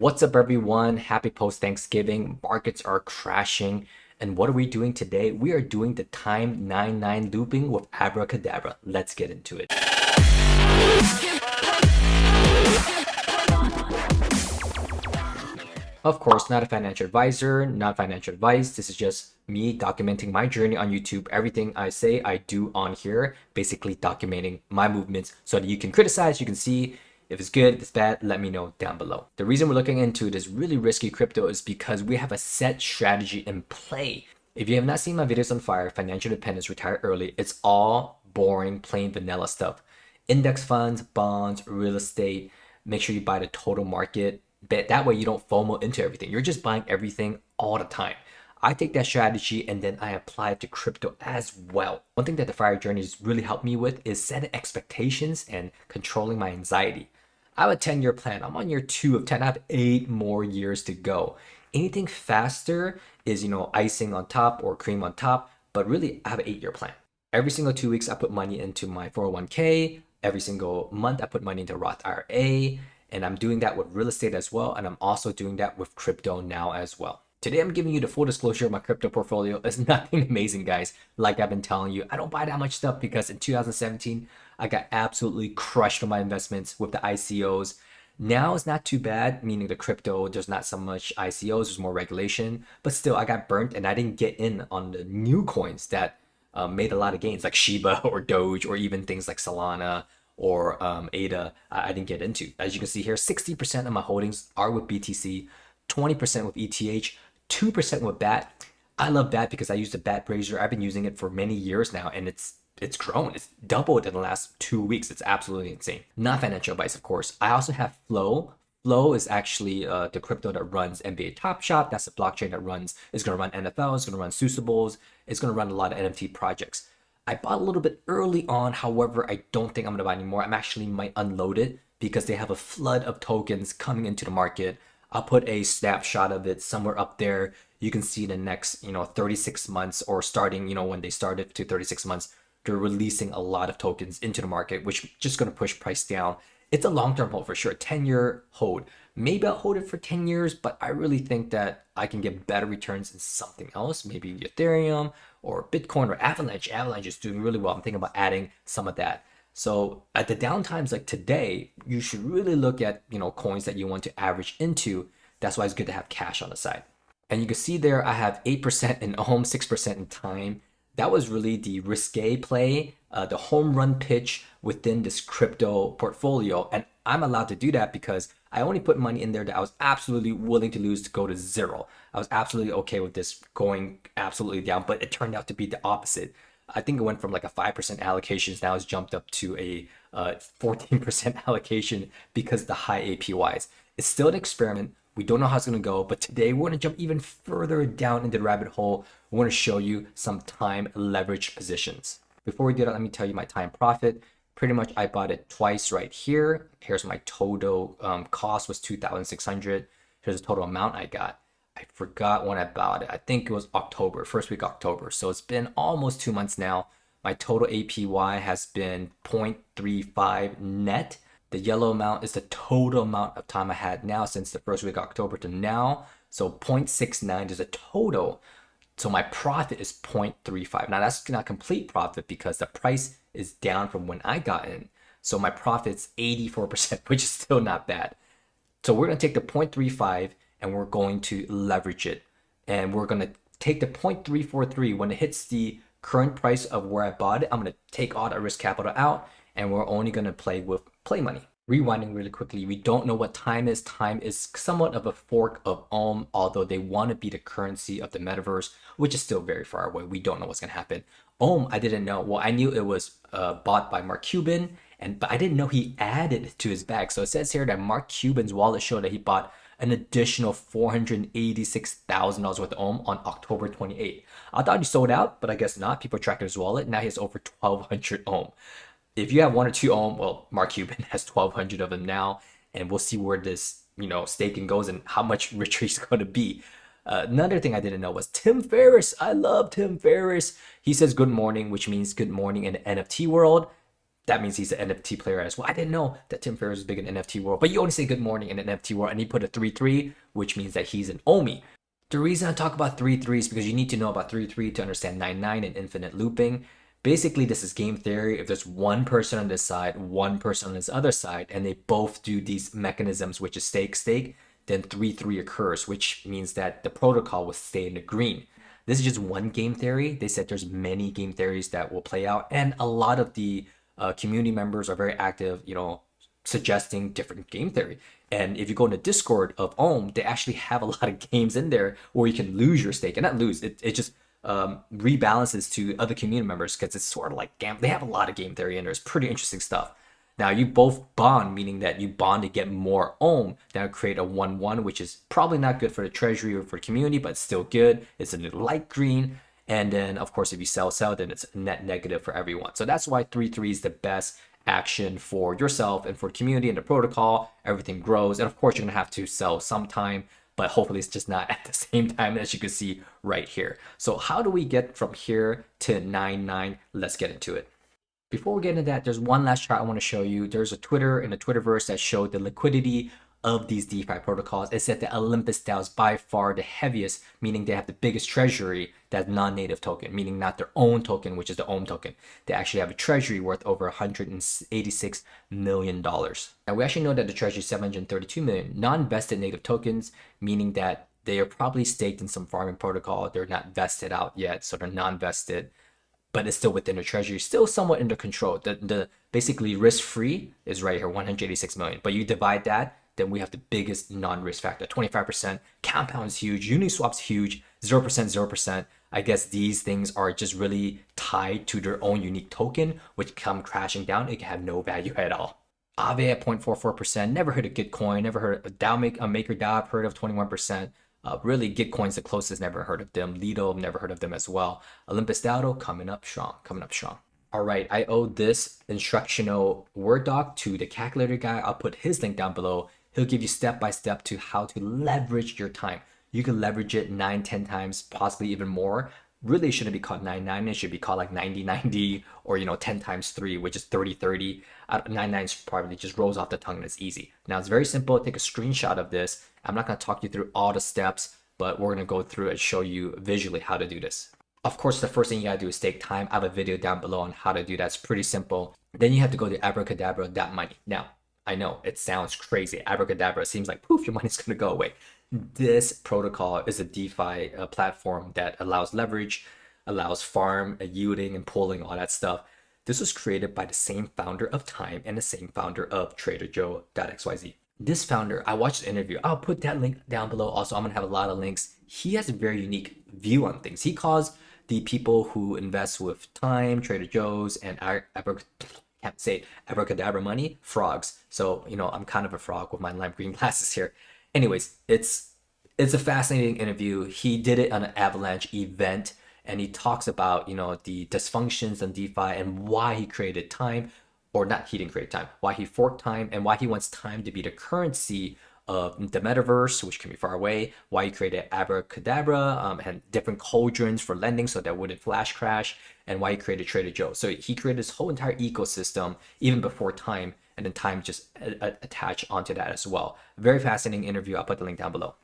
What's up, everyone? Happy post Thanksgiving. Markets are crashing. And what are we doing today? We are doing the time 99 looping with Abracadabra. Let's get into it. Of course, not a financial advisor, not financial advice. This is just me documenting my journey on YouTube. Everything I say, I do on here, basically documenting my movements so that you can criticize, you can see if it's good, if it's bad, let me know down below. The reason we're looking into this really risky crypto is because we have a set strategy in play. If you have not seen my videos on FIRE, Financial Independence, Retire Early, it's all boring, plain vanilla stuff. Index funds, bonds, real estate. Make sure you buy the total market. But that way you don't FOMO into everything. You're just buying everything all the time. I take that strategy and then I apply it to crypto as well. One thing that the FIRE journey has really helped me with is setting expectations and controlling my anxiety. I have a 10-year plan. I'm on year 2 of 10. I have 8 more years to go. Anything faster is, icing on top or cream on top, but really I have an 8-year plan. Every single 2 weeks, I put money into my 401k. Every single month, I put money into Roth IRA. And I'm doing that with real estate as well. And I'm also doing that with crypto now as well. Today, I'm giving you the full disclosure of my crypto portfolio. It's nothing amazing, guys. Like I've been telling you, I don't buy that much stuff because in 2017, I got absolutely crushed on my investments with the ICOs. Now it's not too bad, meaning the crypto, there's not so much ICOs, there's more regulation. But still, I got burnt and I didn't get in on the new coins that made a lot of gains, like Shiba or Doge, or even things like Solana or ADA. I didn't get into. As you can see here, 60% of my holdings are with BTC, 20% with ETH, 2% with BAT. I love BAT because I use the BAT Brazier. I've been using it for many years now, and it's grown. It's doubled in the last 2 weeks. It's absolutely insane. Not financial advice, of course. I also have Flow. Flow is actually the crypto that runs NBA Top Shot. That's the blockchain that runs. It's going to run NFL. It's going to run Susables. It's going to run a lot of NFT projects. I bought a little bit early on. However, I don't think I'm going to buy anymore. I'm actually might unload it because they have a flood of tokens coming into the market. I'll put a snapshot of it somewhere up there. You can see the next, 36 months or starting, when they started to 36 months, they're releasing a lot of tokens into the market, which is just going to push price down. It's a long-term hold for sure, 10-year hold. Maybe I'll hold it for 10 years, but I really think that I can get better returns in something else, maybe Ethereum or Bitcoin or Avalanche. Avalanche is doing really well. I'm thinking about adding some of that. So at the downtimes like today, you should really look at, coins that you want to average into. That's why it's good to have cash on the side. And you can see there, I have 8% in Ohm, 6% in Time. That was really the risque play, the home run pitch within this crypto portfolio. And I'm allowed to do that because I only put money in there that I was absolutely willing to lose to go to zero. I was absolutely okay with this going absolutely down, but it turned out to be the opposite. I think it went from like a 5% allocation, now it's jumped up to a 14% allocation because of the high APYs. It's still an experiment. We don't know how it's going to go, but today we're going to jump even further down into the rabbit hole. We want to show you some time leverage positions. Before we do that, let me tell you my time profit. Pretty much I bought it twice right here. Here's my total cost was 2,600. Here's the total amount I got. I forgot when I bought it. I think it was October, first week October. So it's been almost 2 months now. My total APY has been 0.35 net. The yellow amount is the total amount of time I had now since the first week October to now. So 0.69 is a total. So my profit is 0.35. Now that's not complete profit because the price is down from when I got in. So my profit's 84%, which is still not bad. So we're going to take the 0.35 and we're going to leverage it. And we're going to take the 0.343 when it hits the current price of where I bought it. I'm going to take all that risk capital out and we're only going to play with play money. Rewinding really quickly, we don't know what time is. Time is somewhat of a fork of Ohm, although they want to be the currency of the metaverse, which is still very far away. We don't know what's going to happen. Ohm, I didn't know. Well, I knew it was bought by Mark Cuban, but I didn't know he added to his bag. So it says here that Mark Cuban's wallet showed that he bought an additional $486,000 worth of Ohm on October 28th. I thought he sold out, but I guess not. People tracked his wallet. Now he has over 1,200 Ohm. If you have 1 or 2 Ohm, well, Mark Cuban has 1,200 of them now, and we'll see where this, staking goes and how much richer he's going to be. Another thing I didn't know was Tim Ferriss. I love Tim Ferriss. He says good morning, which means good morning in the NFT world. that means he's an NFT player as well. I didn't know that Tim Ferriss is big in NFT world, but you only say good morning in an NFT world, and he put a 3-3, which means that he's an Omi. The reason I talk about 3-3 is because you need to know about 3-3 to understand 9-9 and infinite looping. Basically, this is game theory. If there's one person on this side, one person on this other side, and they both do these mechanisms, which is stake, stake, then 3-3 occurs, which means that the protocol will stay in the green. This is just one game theory. They said there's many game theories that will play out, and a lot of the community members are very active, suggesting different game theory. And if you go into Discord of Ohm, they actually have a lot of games in there where you can lose your stake, and not lose. It just rebalances to other community members because it's sort of like they have a lot of game theory in there. It's pretty interesting stuff. Now you both bond, meaning that you bond to get more Ohm. That would create a 1-1, which is probably not good for the treasury or for the community, but it's still good. It's a light green. And then, of course, if you sell, then it's net negative for everyone. So that's why 3-3 is the best action for yourself and for the community and the protocol. Everything grows. And of course, you're going to have to sell sometime, but hopefully it's just not at the same time, as you can see right here. So how do we get from here to 9-9? Let's get into it. Before we get into that, there's one last chart I want to show you. There's a Twitter in the Twitterverse that showed the liquidity of these DeFi protocols. It said that Olympus DAO is by far the heaviest, meaning they have the biggest treasury that's non-native token, meaning not their own token, which is the Ohm token. They actually have a treasury worth over $186 million. Now we actually know that the treasury is 732 million non-vested native tokens, meaning that they are probably staked in some farming protocol. They're not vested out yet, so they're non-vested, but it's still within the treasury, still somewhat under control. The basically risk-free is right here, 186 million. But you divide that, then we have the biggest non-risk factor, 25%. Compound is huge, Uniswap's huge, 0%, 0%. I guess these things are just really tied to their own unique token, which come crashing down. It can have no value at all. Aave at 0.44%. Never heard of Gitcoin. Never heard of Maker DAO. I've heard of 21%. Really, Gitcoin's the closest. Never heard of them. Lido, never heard of them as well. Olympus DAO coming up strong. Coming up strong. All right, I owe this instructional Word doc to the calculator guy. I'll put his link down below. He'll give you step by step to how to leverage your time. You can leverage it 9-10 times, possibly even more. Really, it shouldn't be called 9-9. It should be called like 90-90 or 10 times 3, which is 30-30. 9-9 probably just rolls off the tongue and it's easy. Now it's very simple. Take a screenshot of this. I'm not going to talk you through all the steps, but we're going to go through and show you visually how to do this. Of course, the first thing you gotta do is stake time. I have a video down below on how to do that. It's pretty simple. Then you have to go to abracadabra.money. Now, I know it sounds crazy. Abracadabra seems like poof, your money's gonna go away. This protocol is a DeFi platform that allows leverage, allows farm, yielding, and pooling, all that stuff. This was created by the same founder of Time and the same founder of TraderJoe.xyz. This founder, I watched the interview. I'll put that link down below. Also, I'm gonna have a lot of links. He has a very unique view on things. He calls the people who invest with Time, Trader Joe's, and Abracadabra money frogs. So I'm kind of a frog with my lime green glasses here. Anyways, it's a fascinating interview. He did it on an Avalanche event, and he talks about the dysfunctions in DeFi and why he created Time, or not. He didn't create Time. Why he forked Time, and why he wants Time to be the currency of the metaverse, which can be far away. Why he created Abracadabra and different cauldrons for lending so that wouldn't flash crash, and why he created Trader Joe. So he created this whole entire ecosystem even before Time, and then Time just attached onto that as well. Very fascinating interview. I'll put the link down below.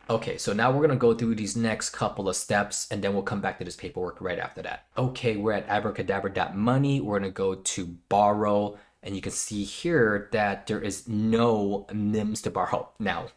Okay, so now we're gonna go through these next couple of steps, and then we'll come back to this paperwork right after that. Okay, we're at abracadabra.money. We're gonna go to borrow. And you can see here that there is no MIMS to borrow. Now,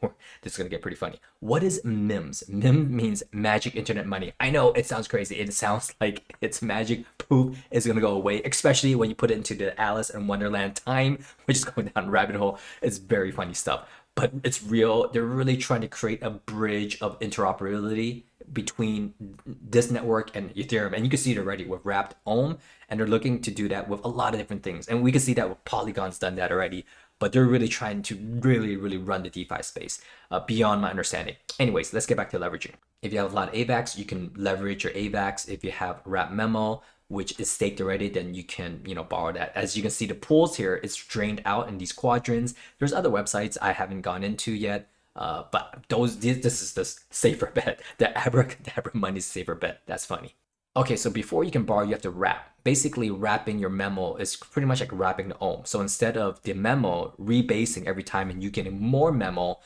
this is going to get pretty funny. What is MIMS? MIM means magic internet money. I know it sounds crazy. It sounds like it's magic. Poof, it's going to go away, especially when you put it into the Alice in Wonderland time, which is going down a rabbit hole. It's very funny stuff. But it's real. They're really trying to create a bridge of interoperability between this network and Ethereum. And you can see it already with wrapped Ohm, and they're looking to do that with a lot of different things. And we can see that with Polygon's done that already, but they're really trying to really run the DeFi space beyond my understanding. Anyways, let's get back to leveraging. If you have a lot of AVAX, you can leverage your AVAX. If you have wrapped Memo, which is staked already, then you can borrow that. As you can see, the pools here, it's drained out in these quadrants. There's other websites I haven't gone into yet, but this is the safer bet. The Abracadabra money is safer bet. That's funny. Okay, so before you can borrow, you have to wrap. Basically, wrapping your memo is pretty much like wrapping the ohm. So instead of the memo rebasing every time and you getting more memo,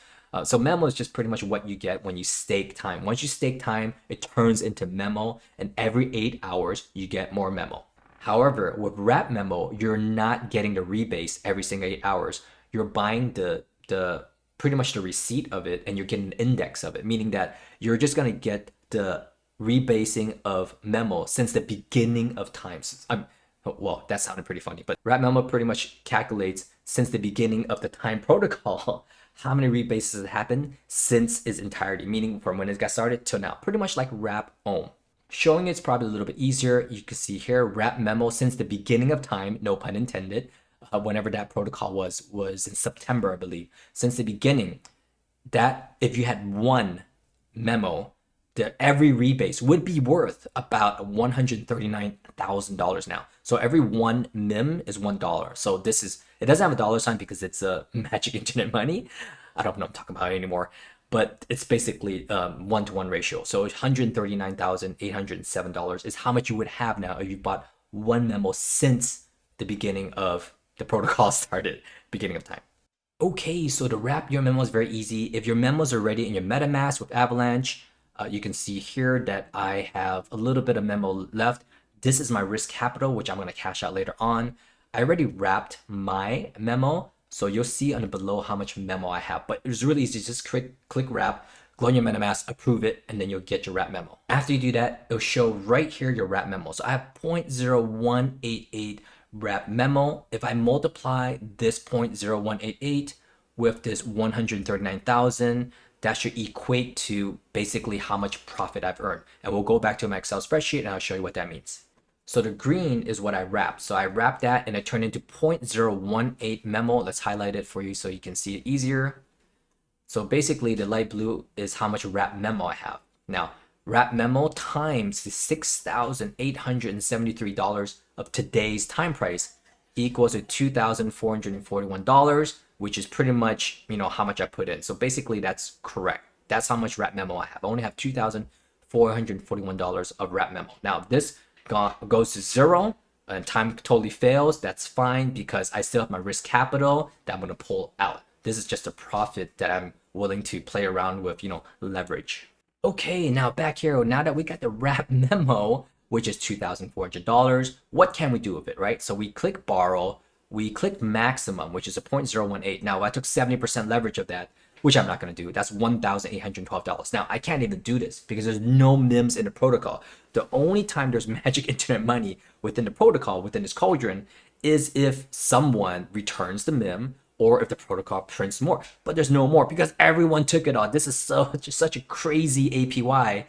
so memo is just pretty much what you get when you stake time. Once you stake time, it turns into memo, and every 8 hours you get more memo. However, with wrap memo, you're not getting the rebase every single 8 hours. You're buying the pretty much the receipt of it, and you're getting an index of it, meaning that you're just gonna get the rebasing of memo since the beginning of time. Well, that sounded pretty funny, but wrap memo pretty much calculates since the beginning of the time protocol how many rebases have happened since its entirety, meaning from when it got started to now, pretty much like wrap ohm. Showing it's probably a little bit easier. You can see here wrap memo since the beginning of time, no pun intended. Whenever that protocol was in September, I believe. Since the beginning, that if you had one memo, that every rebase would be worth about $139,000 now. So every one mem is $1. So this is, it doesn't have a dollar sign because it's a magic internet money. I don't know what I'm talking about anymore, but it's basically 1-to-1 ratio. So $139,807 is how much you would have now if you bought one memo since the beginning of the protocol started, beginning of time. Okay, so to wrap your memo is very easy. If your memos are ready in your MetaMask with Avalanche, you can see here that I have a little bit of memo left. This is my risk capital, which I'm going to cash out later on. I already wrapped my memo, so you'll see under below how much memo I have. But it's really easy. Just click wrap, go in your MetaMask, approve it, and then you'll get your wrap memo. After you do that, it'll show right here your wrap memo. So I have 0.0188 wrap memo. If I multiply this 0.0188 with this 139,000, that should equate to basically how much profit I've earned. And we'll go back to my Excel spreadsheet and I'll show you what that means. So the green is what I wrapped. So I wrapped that and it turned into 0.018 memo. Let's highlight it for you so you can see it easier. So basically the light blue is how much wrap memo I have. Now, wrap memo times the $6,873 of today's time price equals to $2,441, which is pretty much, how much I put in. So basically that's correct. That's how much wrap memo I have. I only have $2,441 of wrap memo. Now this goes to zero and time totally fails. That's fine because I still have my risk capital that I'm going to pull out. This is just a profit that I'm willing to play around with, leverage. Okay, now back here, now that we got the wrap memo, which is $2,400, what can we do with it, right? So we click borrow, we click maximum, which is a 0.018. Now I took 70% leverage of that, which I'm not going to do. That's $1,812. Now I can't even do this because there's no MIMS in the protocol. The only time there's magic internet money within the protocol, within this cauldron, is if someone returns the MIM or if the protocol prints more. But there's no more because everyone took it all. This is such a crazy APY.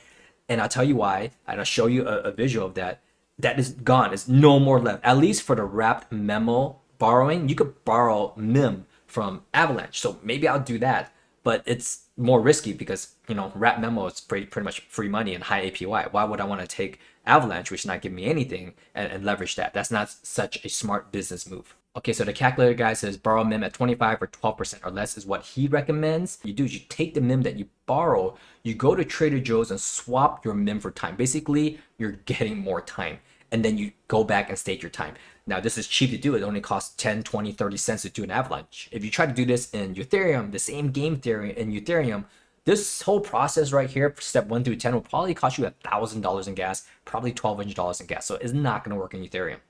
And I'll tell you why, and I'll show you a visual of that. That is gone. There's no more left. At least for the wrapped memo borrowing, you could borrow MIM from Avalanche. So maybe I'll do that. But it's more risky because, wrapped memo is pretty much free money and high APY. Why would I want to take Avalanche, which is not giving me anything, and leverage that? That's not such a smart business move. Okay, so the calculator guy says borrow MIM at 25 or 12% or less is what he recommends. You do is you take the MIM that you borrow, you go to Trader Joe's and swap your MIM for time. Basically, you're getting more time. And then you go back and stake your time. Now, this is cheap to do. It only costs 10, 20, 30 cents to do an Avalanche. If you try to do this in Ethereum, the same game theory in Ethereum, this whole process right here, step 1 through 10, will probably cost you $1,000 in gas, probably $1,200 in gas. So it's not going to work in Ethereum.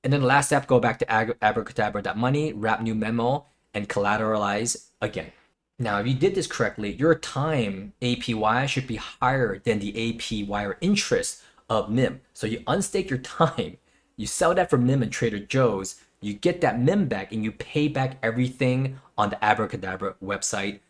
And then the last step, go back to abracadabra.money, wrap new memo, and collateralize again. Now, if you did this correctly, your time APY should be higher than the APY or interest of MIM. So you unstake your time, you sell that for MIM and Trader Joe's, you get that MIM back, and you pay back everything on the Abracadabra website,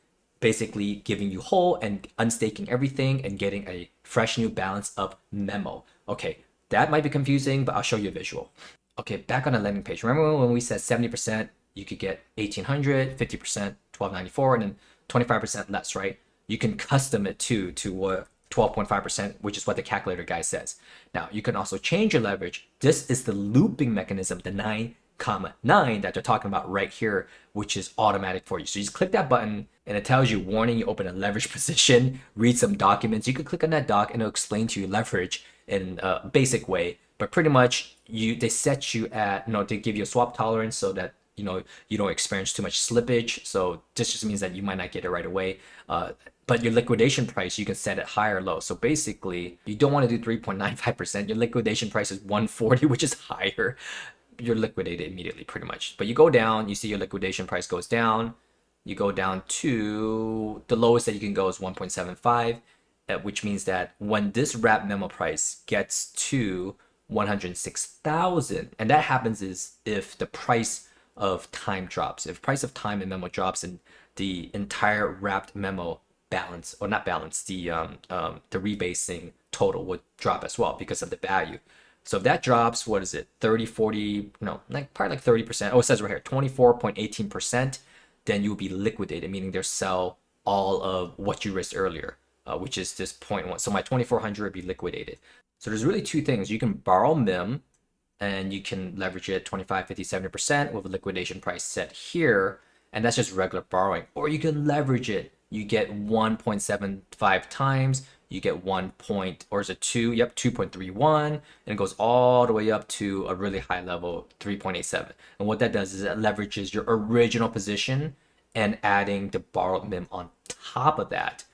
basically giving you whole and unstaking everything and getting a fresh new balance of memo. Okay, that might be confusing, but I'll show you a visual. Okay, back on the landing page. Remember when we said 70%, you could get 1,800, 50%, 1,294, and then 25% less, right? You can custom it to 12.5%, which is what the calculator guy says. Now, you can also change your leverage. This is the looping mechanism, the 9,9 that they're talking about right here, which is automatic for you. So you just click that button and it tells you, warning, you open a leverage position, read some documents. You can click on that doc and it'll explain to you leverage. in a basic way, but pretty much they set you at, they give you a swap tolerance so that you don't experience too much slippage. So this just means that you might not get it right away. But your liquidation price, you can set it high or low. So basically, you don't want to do 3.95%. Your liquidation price is 140, which is higher. You're liquidated immediately, pretty much. But you go down, you see your liquidation price goes down. You go down to the lowest that you can go is 1.75, which means that when this wrap memo price gets to 106,000, and that happens is if the price of time drops. If price of time and memo drops, and the entire wrapped memo balance, or not balance, the rebasing total would drop as well because of the value. So if that drops, what is it, 30, 40, no, like probably like 30%. Oh, it says right here, 24.18%, then you'll be liquidated, meaning they'll sell all of what you risked earlier, which is this 0.1. So my 2,400 would be liquidated. So there's really two things. You can borrow MIM, and you can leverage it 25, 50, 70% with a liquidation price set here, and that's just regular borrowing. Or you can leverage it. You get 1.75 times, you get 1 point, or is it 2? Yep, 2.31, and it goes all the way up to a really high level, 3.87. And what that does is it leverages your original position and adding the borrowed MIM on top of that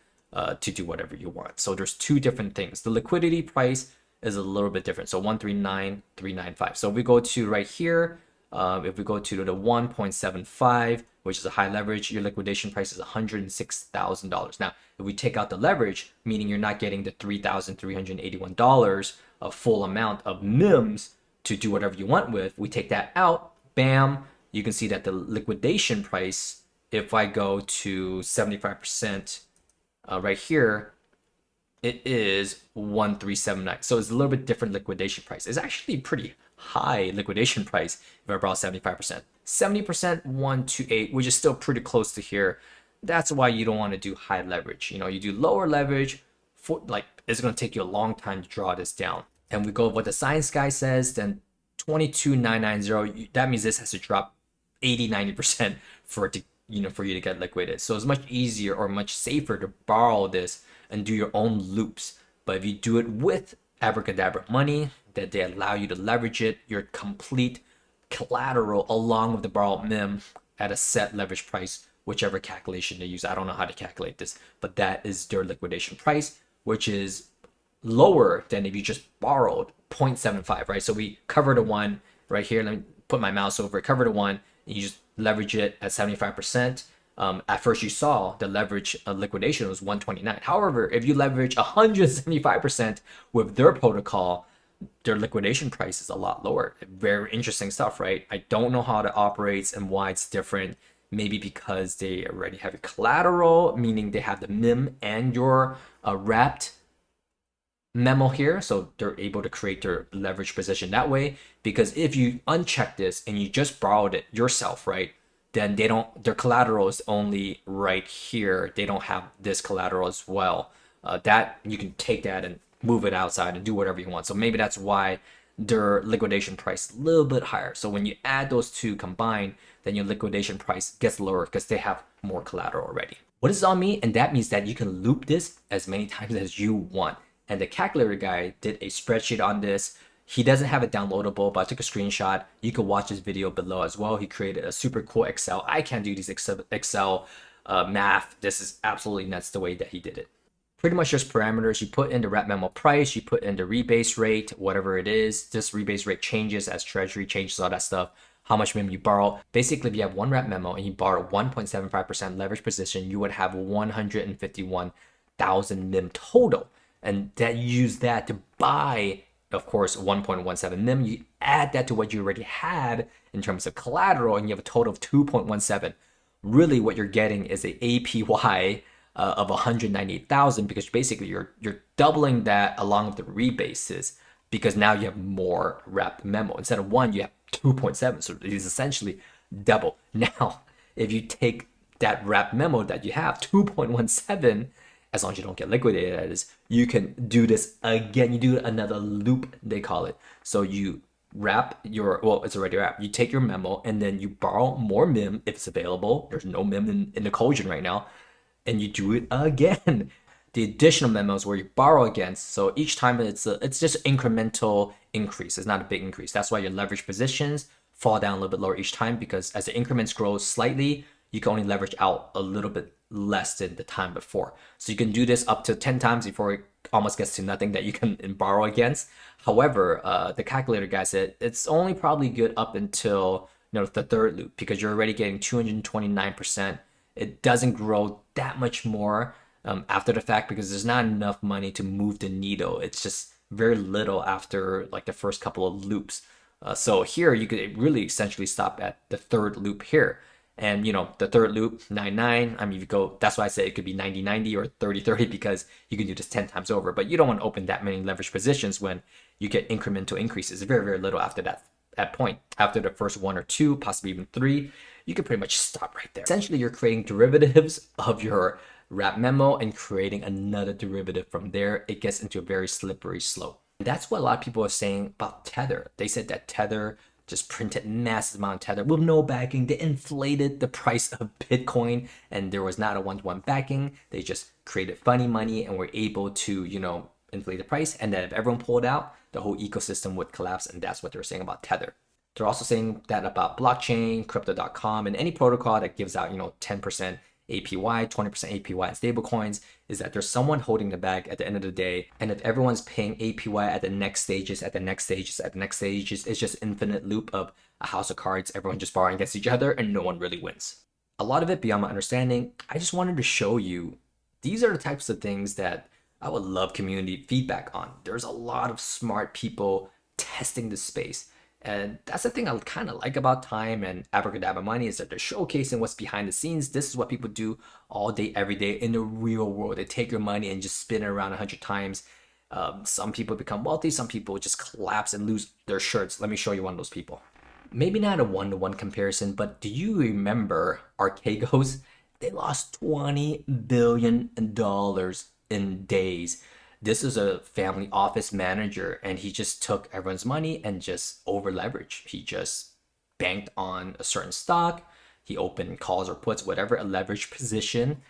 to do whatever you want. So there's two different things. The liquidity price is a little bit different. So 139,395. So if we go to right here, if we go to the 1.75, which is a high leverage, your liquidation price is $106,000. Now, if we take out the leverage, meaning you're not getting the $3,381 of full amount of MIMs to do whatever you want with, we take that out, bam, you can see that the liquidation price, if I go to 75% right here, it is 1,379. So it's a little bit different liquidation price. It's actually pretty high liquidation price if I brought 75%. 70%, 128, which is still pretty close to here. That's why you don't want to do high leverage. You do lower leverage, for like it's going to take you a long time to draw this down. And we go with what the science guy says, then 22,990, that means this has to drop 80, 90% for it to, for you to get liquidated. So it's much easier or much safer to borrow this and do your own loops. But if you do it with abracadabra money, that they allow you to leverage it, your complete collateral along with the borrowed MIM at a set leverage price, whichever calculation they use. I don't know how to calculate this, but that is their liquidation price, which is lower than if you just borrowed 0.75, right? So we cover the one right here. Let me put my mouse over it, cover the one, and you just leverage it at 75%. At first you saw the leverage liquidation was 129. However, if you leverage 175% with their protocol, their liquidation price is a lot lower. Very interesting stuff, right? I don't know how it operates and why it's different. Maybe because they already have a collateral, meaning they have the MIM and your wrapped memo here, so they're able to create their leverage position that way. Because if you uncheck this and you just borrowed it yourself, right, then their collateral is only right here. They don't have this collateral as well. That you can take that and move it outside and do whatever you want. So maybe that's why their liquidation price is a little bit higher. So when you add those two combined, then your liquidation price gets lower because they have more collateral already. What does this all mean? And that means that you can loop this as many times as you want. And the calculator guy did a spreadsheet on this. He doesn't have it downloadable, but I took a screenshot. You can watch his video below as well. He created a super cool Excel. I can't do these Excel math. This is absolutely nuts the way that he did it. Pretty much just parameters. You put in the wrap memo price, you put in the rebase rate, whatever it is. This rebase rate changes as treasury changes, all that stuff. How much MIM you borrow. Basically, if you have one wrap memo and you borrow 1.75% leverage position, you would have 151,000 MIM total. And that you use that to buy, of course, 1.17 MIM. You add that to what you already had in terms of collateral, and you have a total of 2.17. Really, what you're getting is a APY of 198,000, because basically you're doubling that along with the rebases, because now you have more wrapped memo. Instead of one, you have 2.7. So it is essentially double. Now, if you take that wrapped memo that you have, 2.17, as long as you don't get liquidated, that is, you can do this again. You do another loop, they call it. So you wrap well, it's already wrapped. You take your memo and then you borrow more MIM if it's available. There's no MIM in the Cogent right now. And you do it again. The additional memos where you borrow against. So each time it's just incremental increase. It's not a big increase. That's why your leverage positions fall down a little bit lower each time, because as the increments grow slightly, you can only leverage out a little bit less than the time before. So you can do this up to 10 times before it almost gets to nothing that you can borrow against. However, the calculator guy said it's only probably good up until the third loop, because you're already getting 229%. It doesn't grow that much more after the fact, because there's not enough money to move the needle. It's just very little after like the first couple of loops. So here you could really essentially stop at the third loop here. And the third loop, 99. I mean, if you go, that's why I say it could be 90-90 or 30-30, because you can do this 10 times over. But you don't want to open that many leverage positions when you get incremental increases. Very, very little after that point. After the first 1 or 2, possibly even 3, you can pretty much stop right there. Essentially, you're creating derivatives of your wrap memo and creating another derivative from there. It gets into a very slippery slope. And that's what a lot of people are saying about Tether. They said that Tether just printed massive amount of Tether with no backing. They inflated the price of Bitcoin, and there was not a one-to-one backing. They just created funny money and were able to, inflate the price. And then if everyone pulled out, the whole ecosystem would collapse. And that's what they're saying about Tether. They're also saying that about blockchain, crypto.com, and any protocol that gives out, 10% APY, 20% APY in stablecoins, is that there's someone holding the bag at the end of the day. And if everyone's paying APY at the next stages, it's just infinite loop of a house of cards, everyone just borrowing against each other, and no one really wins. A lot of it beyond my understanding. I just wanted to show you, these are the types of things that I would love community feedback on. There's a lot of smart people testing the space. And that's the thing I kind of like about Time and Abracadabra Money, is that they're showcasing what's behind the scenes. This is what people do all day, every day in the real world. They take your money and just spin it around 100 times. Some people become wealthy. Some people just collapse and lose their shirts. Let me show you one of those people. Maybe not a one-to-one comparison, but do you remember Archegos? They lost $20 billion in days. This is a family office manager, and he just took everyone's money and just over leveraged. He just banked on a certain stock. He opened calls or puts, whatever, a leveraged position.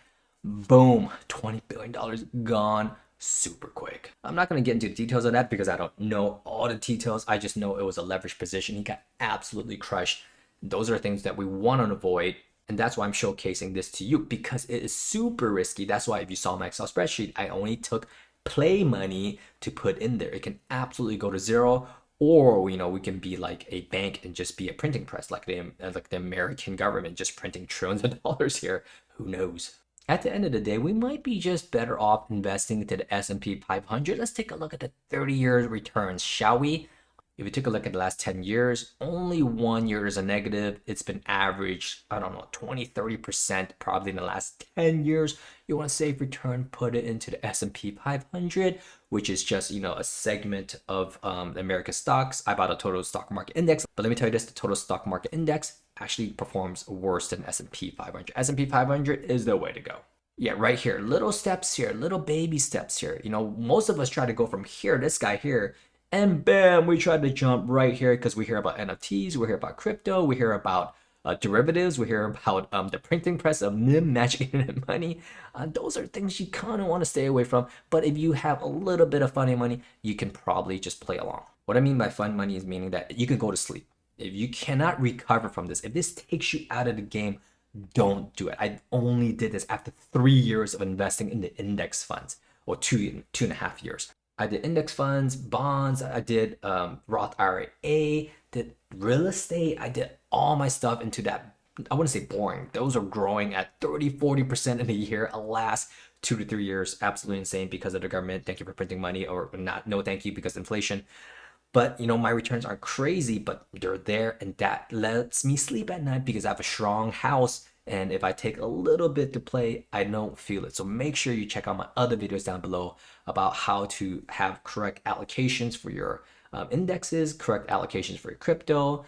Boom, $20 billion gone super quick. I'm not going to get into the details of that because I don't know all the details. I just know it was a leveraged position. He got absolutely crushed. Those are things that we want to avoid. And that's why I'm showcasing this to you, because it is super risky. That's why if you saw my Excel spreadsheet, I only took play money to put in there. It can absolutely go to zero, or we can be like a bank and just be a printing press, like the American government, just printing trillions of dollars here. Who knows? At the end of the day, we might be just better off investing into the S&P 500. Let's take a look at the 30-year returns, shall we? If you take a look at the last 10 years, only 1 year is a negative. It's been averaged, 20-30% probably in the last 10 years. You want a safe return, put it into the S&P 500, which is just, a segment of America's stocks. I bought a total stock market index, but let me tell you this, the total stock market index actually performs worse than S&P 500. S&P 500 is the way to go. Yeah, right here, little steps here, little baby steps here. Most of us try to go from here, this guy here, and bam, we try to jump right here because we hear about NFTs, we hear about crypto, we hear about derivatives, we hear about the printing press of NIM, magic internet money. Those are things you kind of want to stay away from. But if you have a little bit of funny money, you can probably just play along. What I mean by fun money is meaning that you can go to sleep. If you cannot recover from this, if this takes you out of the game, don't do it. I only did this after 3 years of investing in the index funds, or 2.5 years. I did index funds, bonds, I did Roth IRA, did real estate. I did all my stuff into that. I wouldn't say boring. Those are growing at 30-40% in a year. Alas, 2 to 3 years, absolutely insane because of the government. Thank you for printing money, or not. No, thank you because inflation. But my returns aren't crazy, but they're there, and that lets me sleep at night because I have a strong house. And if I take a little bit to play, I don't feel it. So make sure you check out my other videos down below about how to have correct allocations for your indexes, correct allocations for your crypto,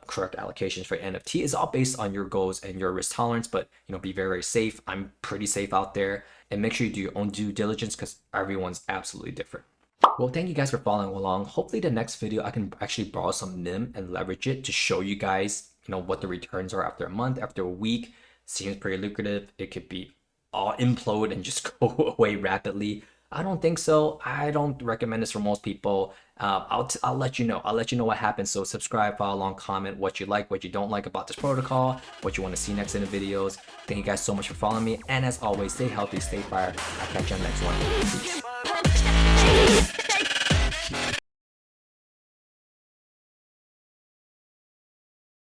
correct allocations for NFT. It's all based on your goals and your risk tolerance, but be very, very safe. I'm pretty safe out there. And make sure you do your own due diligence because everyone's absolutely different. Well, thank you guys for following along. Hopefully the next video I can actually borrow some NIM and leverage it to show you guys what the returns are after a month, after a week. Seems pretty lucrative. It could be all implode and just go away rapidly. I don't think so. I don't recommend this for most people. I'll let you know. I'll let you know what happens. So subscribe, follow along, comment what you like, what you don't like about this protocol, what you want to see next in the videos. Thank you guys so much for following me. And as always, stay healthy, stay fire. I'll catch you on the next one. Peace.